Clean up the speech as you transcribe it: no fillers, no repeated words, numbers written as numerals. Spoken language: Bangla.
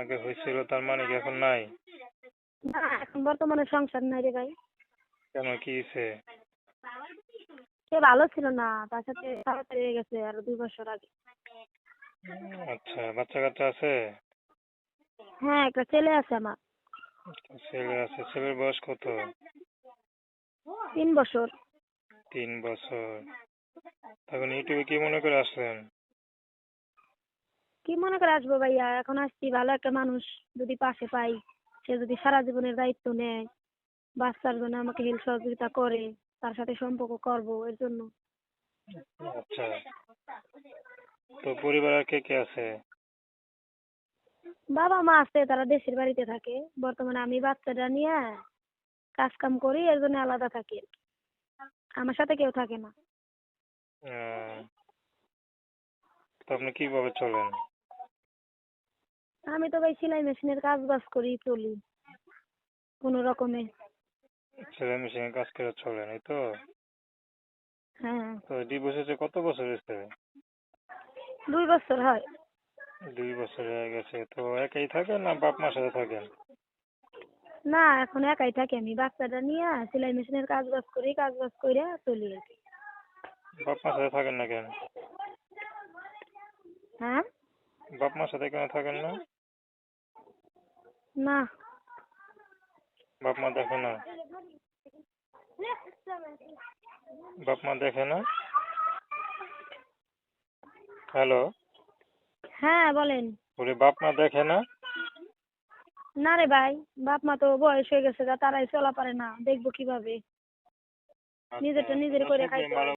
আগে হয়েছিল তার মানে কি এখন নাই? না, এখন বর্তমানে সংসার নাই রে ভাই। কেন, কি হয়েছে? সে ভালো ছিল না, তার সাথে তাড়াতাড়ি হয়ে গেছে আরো 2 বছর আগে। আচ্ছা, বাচ্চা কাচ্চা আছে? হ্যাঁ, একটা ছেলে আছে আমার। ছেলে আছে, ছেলের বয়স কত? 3 বছর। 3 বছর। এখন ইউটিউবে কি মনে করে আসলেন? কি মনে করে আসবো ভাইয়া, এখন আসছি ভালো একটা মানুষ যদি পাশে পাই, সে যদি সারা জীবনের দায়িত্ব নেয়, বাচ্চার জন্য আমাকে হেল্প সহযোগিতা করে, তার সাথে সম্পর্ক করব এর জন্য। আচ্ছা, তো পরিবার আর কে কে আছে? বাবা মা আছে, তারা দেশের বাড়িতে থাকে। বর্তমানে আমি বাচ্চাটা নিয়ে কাজ কাম করি, এর জন্য আলাদা থাকি। আমার সাথে কেউ থাকে না। আহ, তো আপনি কিভাবে চলেন? আমি তো ভাই সেলাই মেশিনের কাজ বাজ করি, চলি কোনো রকমে। ছেলে মেশিনের কাজ করে চলেন, এই তো? হ্যাঁ। তো ডিভোর্স হয়েছে কত বছর হয়েছে? 2 বছর হয়। 2 বছর হয়ে গেছে। তো একাই থাকেন না বাপ মার সাথে থাকেন? না, এখন একাই থাকি আমি বাচ্চাটা নিয়ে, সেলাই মেশিনের কাজ বাজ করি, কাজ বাজ করে চলি আর কি। বাপ মার সাথে থাকেন না কেন? হ্যাঁ। বাপ মার সাথে কেন থাকেন না? না। বাপ মা দেখে না? বাপ মা দেখে না? হ্যালো? হ্যাঁ বলেন। বলি বাপ মা দেখে না? না রে ভাই, বাপ মা তো বয়স হয়ে গেছে, তারাই চলা পারে না, দেখবো কিভাবে? আচ্ছা, নিজেরটা তো নিজের করে দর্শক খাইতে হয়।